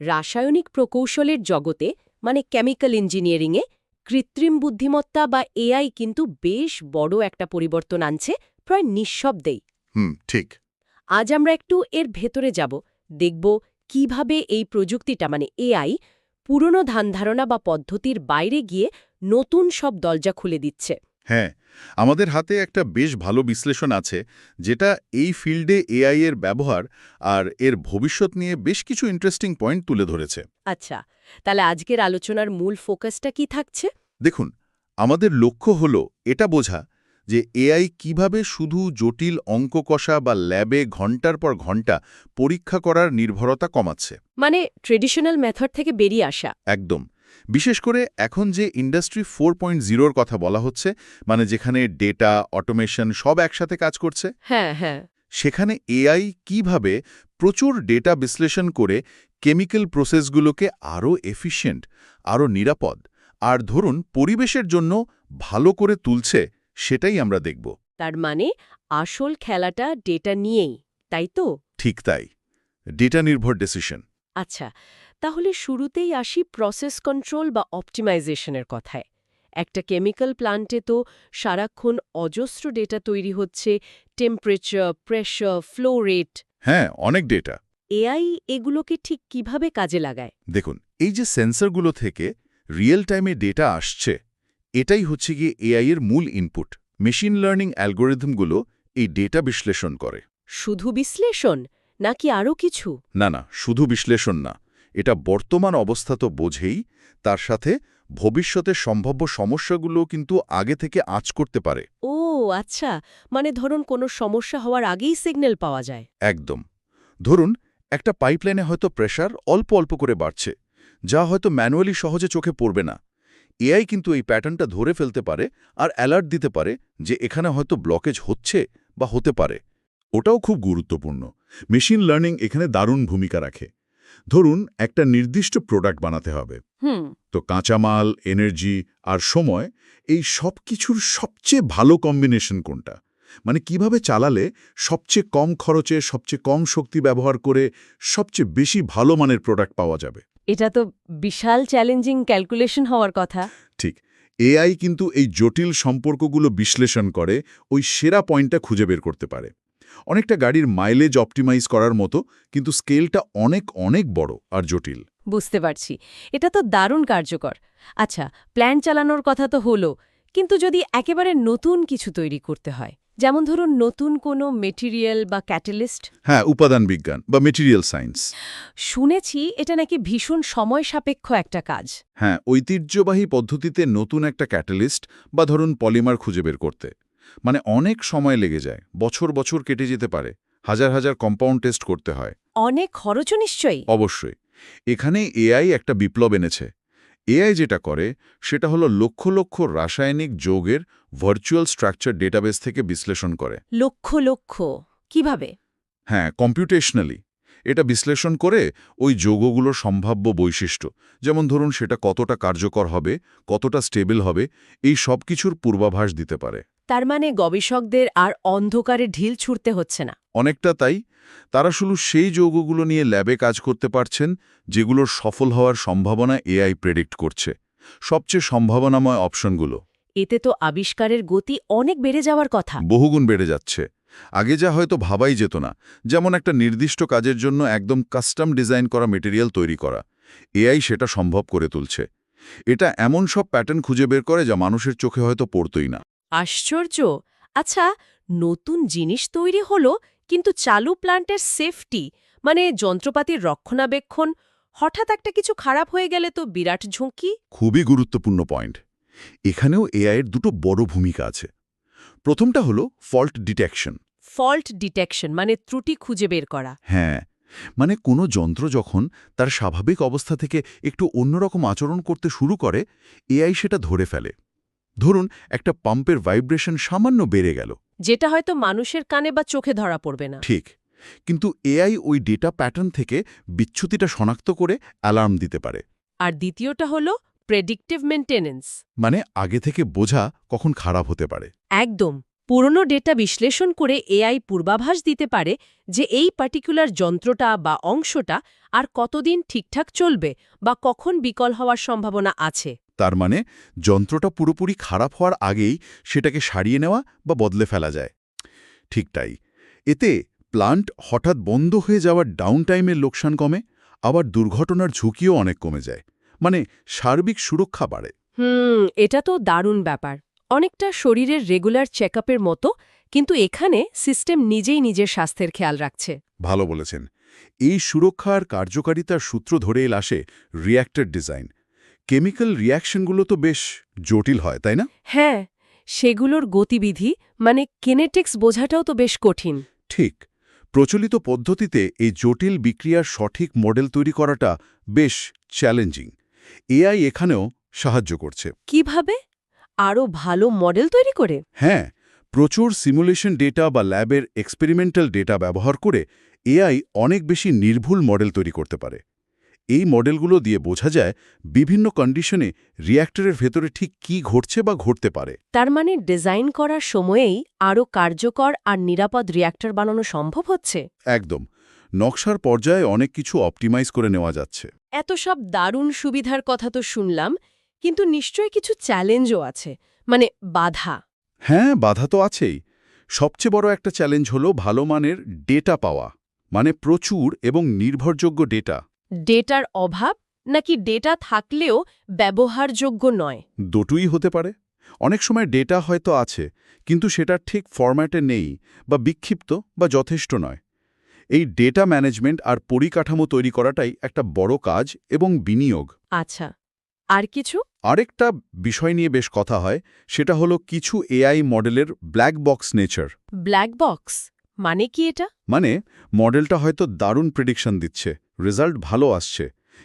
রাসায়নিক প্রকৌশলের জগতে মানে কেমিক্যাল ইঞ্জিনিয়ারিংয়ে কৃত্রিম বুদ্ধিমত্তা বা এআই কিন্তু বেশ বড় একটা পরিবর্তন আনছে প্রায় নিঃশব্দেই। ঠিক। আজ আমরা একটু এর ভেতরে যাব, দেখব কিভাবে এই প্রযুক্তিটা মানে এআই পুরনো ধারণা বা পদ্ধতির বাইরে গিয়ে নতুন সব দরজা খুলে দিচ্ছে। হ্যাঁ, আমাদের হাতে একটা বেশ ভালো বিশ্লেষণ আছে যেটা এই ফিল্ডে এআই এর ব্যবহার আর এর ভবিষ্যৎ নিয়ে বেশ কিছু ইন্টারেস্টিং পয়েন্ট তুলে ধরেছে। আচ্ছা, তাহলে আজকের আলোচনার মূল ফোকাসটা কি থাকছে? দেখুন, আমাদের লক্ষ্য হলো এটা বোঝা যে এআই কিভাবে শুধু জটিল অঙ্ক কষা বা ল্যাবে ঘন্টার পর ঘন্টা পরীক্ষা করার নির্ভরতা কমাচ্ছে। মানে ট্রেডিশনাল মেথড থেকে বেরিয়ে আসা। একদম। বিশেষ করে এখন যে ইন্ডাস্ট্রি 4.0-র কথা বলা হচ্ছে, মানে যেখানে ডেটা, অটোমেশন সব একসাথে কাজ করছে, হ্যাঁ হ্যাঁ। সেখানে এআই কিভাবে প্রচুর ডেটা বিশ্লেষণ করে কেমিক্যাল প্রসেসগুলোকে আরও এফিশিয়েন্ট, আরও নিরাপদ আর ধরুন পরিবেশের জন্য ভালো করে তুলছে, সেটাই আমরা দেখব। তার মানে আসল খেলাটা ডেটা নিয়েই, তাই তো? ঠিক তাই। ডেটা নির্ভর ডিসিশন। আচ্ছা, তাহলে শুরুতেই আসি প্রসেস কন্ট্রোল বা অপটিমাইজেশনের কথায়। একটা কেমিক্যাল প্লান্টে তো সারাক্ষণ অজস্র ডেটা তৈরি হচ্ছে, টেম্পারেচার, প্রেশার, ফ্লো রেট। হ্যাঁ, অনেক ডেটা। এআই এগুলোকে ঠিক কিভাবে কাজে লাগায়? দেখুন, এই যে সেন্সরগুলো থেকে রিয়েল টাইমে ডেটা আসছে, এটাই হচ্ছে গিয়ে এআই এর মূল ইনপুট। মেশিন লার্নিং অ্যালগোরিদমগুলো এই ডেটা বিশ্লেষণ করে। শুধু বিশ্লেষণ নাকি আরও কিছু? না, শুধু বিশ্লেষণ না। এটা বর্তমান অবস্থা তো বোঝেই, তার সাথে ভবিষ্যতের সম্ভাব্য সমস্যাগুলো কিন্তু আগে থেকে আঁচ করতে পারে। ও আচ্ছা, মানে ধরুন কোনো সমস্যা হওয়ার আগেই সিগন্যাল পাওয়া যায়। একদম। ধরুন, একটা পাইপলাইনে হয়তো প্রেশার অল্প অল্প করে বাড়ছে, যা হয়তো ম্যানুয়ালি সহজে চোখে পড়বে না। এআই কিন্তু এই প্যাটার্নটা ধরে ফেলতে পারে আর অ্যালার্ট দিতে পারে যে এখানে হয়তো ব্লকেজ হচ্ছে বা হতে পারে। ওটাও খুব গুরুত্বপূর্ণ। মেশিন লার্নিং এখানে দারুণ ভূমিকা রাখে। ধরুন, একটা নির্দিষ্ট প্রোডাক্ট বানাতে হবে, তো কাঁচামাল, এনার্জি আর সময়, এই সব কিছুর সবচেয়ে ভালো কম্বিনেশন কোনটা, মানে কিভাবে চালালে সবচেয়ে কম খরচে, সবচেয়ে কম শক্তি ব্যবহার করে সবচেয়ে বেশি ভালো মানের প্রোডাক্ট পাওয়া যাবে। এটা তো বিশাল চ্যালেঞ্জিং ক্যালকুলেশন হওয়ার কথা। ঠিক। এআই কিন্তু এই জটিল সম্পর্কগুলো বিশ্লেষণ করে ওই সেরা পয়েন্টটা খুঁজে বের করতে পারে। অনেকটা গাড়ির মাইলেজ অপটিমাইজ করার মতো, কিন্তু স্কেলটা অনেক অনেক বড় আর জটিল। বুঝতে পারছি, এটা তো দারুণ কার্যকর। আচ্ছা, প্ল্যান চালানোর কথা তো হলো, কিন্তু যদি একেবারে নতুন কিছু তৈরি করতে হয়, যেমন ধরুন নতুন কোনো মেটেরিয়াল বা ক্যাটালিস্ট। হ্যাঁ, উপাদান বিজ্ঞান বা মেটেরিয়াল সায়েন্স। শুনেছি এটা নাকি ভীষণ সময় সাপেক্ষ একটা কাজ। হ্যাঁ, ঐতিহ্যবাহী পদ্ধতিতে নতুন একটা ক্যাটালিস্ট বা ধরুন পলিমার খুঁজে বের করতে মানে অনেক সময় লেগে যায়, বছর বছর কেটে যেতে পারে, হাজার হাজার কম্পাউন্ড টেস্ট করতে হয়। অনেক খরচও নিশ্চয়ই। অবশ্যই। এখানে এআই একটা বিপ্লব এনেছে। এআই যেটা করে সেটা হলো লক্ষ লক্ষ রাসায়নিক যৌগের ভার্চুয়াল স্ট্রাকচার ডেটাবেস থেকে বিশ্লেষণ করে। লক্ষ লক্ষ? কিভাবে? হ্যাঁ, কম্পিউটেশনালি। এটা বিশ্লেষণ করে ওই যৌগগুলোর সম্ভাব্য বৈশিষ্ট্য, যেমন ধরুন সেটা কতটা কার্যকর হবে, কতটা স্টেবল হবে, এই সব কিছুর পূর্বাভাস দিতে পারে। তার মানে গবেষকদের আর অন্ধকারে ঢিল ছুঁড়তে হচ্ছে না। অনেকটা তাই। তারা শুধু সেই যৌগগুলো নিয়ে ল্যাবে কাজ করতে পারছেন যেগুলোর সফল হওয়ার সম্ভাবনা এআই প্রেডিক্ট করছে, সবচেয়ে সম্ভাবনাময় অপশনগুলো। এতে তো আবিষ্কারের গতি অনেক বেড়ে যাওয়ার কথা। বহুগুণ বেড়ে যাচ্ছে। আগে যা হয়তো ভাবাই যেত না, যেমন একটা নির্দিষ্ট কাজের জন্য একদম কাস্টম ডিজাইন করা মেটেরিয়াল তৈরি করা, এআই সেটা সম্ভব করে তুলছে। এটা এমন সব প্যাটার্ন খুঁজে বের করে যা মানুষের চোখে হয়তো পড়তই না। আশ্চর্য। আচ্ছা, নতুন জিনিস তৈরি হলো, কিন্তু চালু প্ল্যান্টের সেফটি মানে যন্ত্রপাতির রক্ষণাবেক্ষণ, হঠাৎ একটা কিছু খারাপ হয়ে গেলে তো বিরাট ঝুঁকি। খুবই গুরুত্বপূর্ণ পয়েন্ট। এখানেও এআইয়ের দুটো বড় ভূমিকা আছে। প্রথমটা হলো ফল্ট ডিটেকশন। ফল্ট ডিটেকশন মানে ত্রুটি খুঁজে বের করা। হ্যাঁ, মানে কোনো যন্ত্র যখন তার স্বাভাবিক অবস্থা থেকে একটু অন্যরকম আচরণ করতে শুরু করে, এআই সেটা ধরে ফেলে। ধরুন, একটা পাম্পের ভাইব্রেশন সামান্য বেড়ে গেল, যেটা হয়তো মানুষের কানে বা চোখে ধরা পড়বে না। ঠিক, কিন্তু এআই ওই ডেটা প্যাটার্ন থেকে বিচ্যুতিটা শনাক্ত করে অ্যালার্ম দিতে পারে। আর দ্বিতীয়টা হলো প্রেডিক্টিভ মেইনটেনেন্স। মানে আগে থেকে বোঝা কখন খারাপ হতে পারে। একদম। পুরনো ডেটা বিশ্লেষণ করে এআই পূর্বাভাস দিতে পারে যে এই পার্টিকুলার যন্ত্রটা বা অংশটা আর কতদিন ঠিকঠাক চলবে বা কখন বিকল হওয়ার সম্ভাবনা আছে। তার মানে যন্ত্রটা পুরোপুরি খারাপ হওয়ার আগেই সেটাকে সারিয়ে নেওয়া বা বদলে ফেলা যায়। ঠিক তাই। এতে প্লান্ট হঠাৎ বন্ধ হয়ে যাওয়ার ডাউন টাইমের লোকসান কমে, আবার দুর্ঘটনার ঝুঁকিও অনেক কমে যায়। মানে সার্বিক সুরক্ষা বাড়ে। এটা তো দারুণ ব্যাপার। অনেকটা শরীরের রেগুলার চেকআপের মতো, কিন্তু এখানে সিস্টেম নিজেই নিজের স্বাস্থ্যের খেয়াল রাখছে। ভালো বলেছেন। এই সুরক্ষা আর কার্যকারিতার সূত্র ধরে আসে রিয়্যাক্টর ডিজাইন। কেমিক্যাল রিয়াকশনগুলো তো বেশ জটিল হয়, তাই না? হ্যাঁ, সেগুলোর গতিবিধি মানে কিনেটিক্স বোঝাটাও তো বেশ কঠিন। ঠিক। প্রচলিত পদ্ধতিতে এই জটিল বিক্রিয়ার সঠিক মডেল তৈরি করাটা বেশ চ্যালেঞ্জিং। এআই এখানেও সাহায্য করছে। কিভাবে? আরও ভালো মডেল তৈরি করে? হ্যাঁ, প্রচুর সিমুলেশন ডেটা বা ল্যাবের এক্সপেরিমেন্টাল ডেটা ব্যবহার করে এআই অনেক বেশি নির্ভুল মডেল তৈরি করতে পারে। এই মডেলগুলো দিয়ে বোঝা যায় বিভিন্ন কন্ডিশনে রিয়্যাক্টরের ভেতরে ঠিক কী ঘটছে বা ঘটতে পারে। তার মানে ডিজাইন করার সময়েই আরও কার্যকর আর নিরাপদ রিয়্যাক্টর বানানো সম্ভব হচ্ছে। একদম। নকশার পর্যায়ে অনেক কিছু অপটিমাইজ করে নেওয়া যাচ্ছে। এত সব দারুণ সুবিধার কথা তো শুনলাম, কিন্তু নিশ্চয়ই কিছু চ্যালেঞ্জও আছে, মানে বাধা। হ্যাঁ, বাধা তো আছেই। সবচেয়ে বড় একটা চ্যালেঞ্জ হলো ভালো মানের ডেটা পাওয়া, মানে প্রচুর এবং নির্ভরযোগ্য ডেটা। ডেটার অভাব নাকি ডেটা থাকলেও ব্যবহারযোগ্য নয়? দুটোই হতে পারে। অনেক সময় ডেটা হয়তো আছে, কিন্তু সেটা ঠিক ফরম্যাটে নেই বা বিক্ষিপ্ত বা যথেষ্ট নয়। এই ডেটা ম্যানেজমেন্ট আর পরিকাঠামো তৈরি করাটাই একটা বড় কাজ এবং বিনিয়োগ। আচ্ছা, আর কিছু? আরেকটা বিষয় নিয়ে বেশ কথা হয়, সেটা হলো কিছু এআই মডেলের black box nature. Black box মানে কি এটা? মানে মডেলটা হয়তো দারুণ প্রেডিকশন দিচ্ছে, রেজাল্ট ভালো আসছে,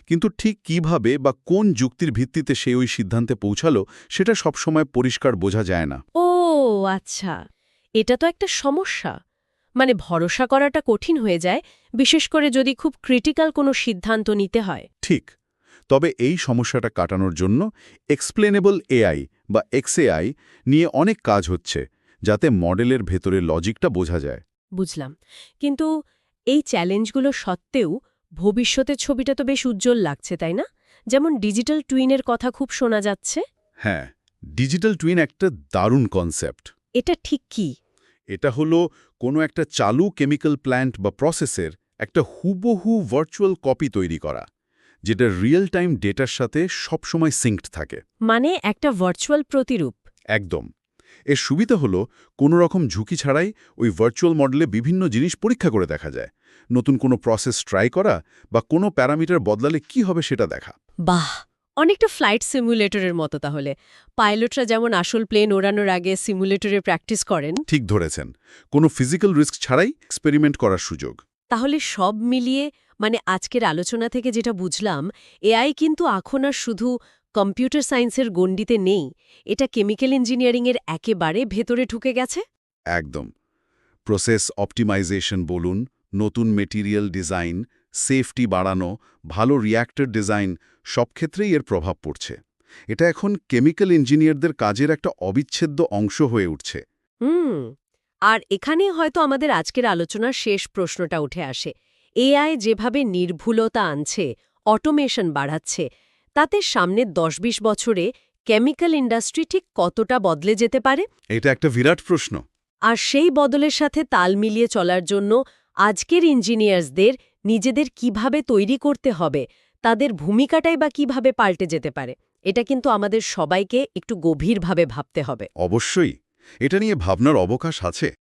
কিন্তু ঠিক কিভাবে বা কোন যুক্তির ভিত্তিতে সে ওই সিদ্ধান্তে পৌঁছালো সেটা সবসময় পরিষ্কার বোঝা যায় না। ও আচ্ছা, এটা তো একটা সমস্যা। মানে ভরসা করাটা কঠিন হয়ে যায়, বিশেষ করে যদি খুব ক্রিটিক্যাল কোনো সিদ্ধান্ত নিতে হয়। ঠিক। তবে এই সমস্যাটা কাটানোর জন্য এক্সপ্লেনেবল এআই বা এক্সএআই নিয়ে অনেক কাজ হচ্ছে, যাতে মডেলের ভেতরে লজিকটা বোঝা যায়। বুঝলাম, কিন্তু এই চ্যালেঞ্জগুলো সত্ত্বেও ভবিষ্যতের ছবিটা তো বেশ উজ্জ্বল লাগছে, তাই না? যেমন ডিজিটাল টুইনের কথা খুব শোনা যাচ্ছে। হ্যাঁ, ডিজিটাল টুইন একটা দারুণ কনসেপ্ট। এটা ঠিক কি? এটা হলো কোনো একটা চালু কেমিক্যাল প্ল্যান্ট বা প্রসেসের একটা হুবহু ভার্চুয়াল কপি তৈরি করা, যেটা রিয়েল টাইম ডেটার সাথে সবসময় সিঙ্কড থাকে। মানে একটা ভার্চুয়াল প্রতিরূপ। একদম। এর সুবিধা হলো কোনো রকম ঝুঁকি ছাড়াই ওই ভার্চুয়াল মডেলে বিভিন্ন জিনিস পরীক্ষা করে দেখা যায়। নতুন কোনো প্রসেস ট্রাই করা বা কোনো প্যারামিটার বদলালে কি হবে সেটা দেখা। বাহ, অনেকটা ফ্লাইট সিমুলেটরের মতো তাহলে। পাইলটরা যেমন আসল প্লেন ওড়ানোর আগে সিমুলেটরে প্র্যাকটিস করেন। ঠিক ধরেছেন। কোনো ফিজিক্যাল রিস্ক ছাড়াই এক্সপেরিমেন্ট করার সুযোগ। তাহলে সব মিলিয়ে মানে আজকের আলোচনা থেকে যেটা বুঝলাম, এআই কিন্তু এখন আর শুধু কম্পিউটার সায়েন্সের গণ্ডিতে নেই, এটা কেমিক্যাল ইঞ্জিনিয়ারিংয়ের একেবারে ভেতরে ঢুকে গেছে। একদম। প্রসেস অপটিমাইজেশন বলুন, নতুন মেটেরিয়াল ডিজাইন, সেফটি বাড়ানো, ভালো রিয়্যাক্টর ডিজাইন, সব ক্ষেত্রেই এর প্রভাব পড়ছে। এটা এখন কেমিক্যাল ইঞ্জিনিয়ারদের কাজের একটা অবিচ্ছেদ্য অংশ হয়ে উঠছে। আর এখানে হয়তো আমাদের আজকের আলোচনার শেষ প্রশ্নটা উঠে আসে। এআই যেভাবে নির্ভুলতা আনছে, অটোমেশন বাড়াচ্ছে, তাতে সামনের 10-20 বছরে কেমিক্যাল ইন্ডাস্ট্রি ঠিক কতটা বদলে যেতে পারে? এটা একটা বিরাট প্রশ্ন। আর সেই বদলের সাথে তাল মিলিয়ে চলার জন্য আজকের ইঞ্জিনিয়ার্সদের নিজেদের কিভাবে তৈরি করতে হবে, তাদের ভূমিকাটাই বা কিভাবে পাল্টে যেতে পারে, এটা কিন্তু আমাদের সবাইকে একটু গভীরভাবে ভাবতে হবে। অবশ্যই। এটা নিয়ে ভাবনার অবকাশ আছে।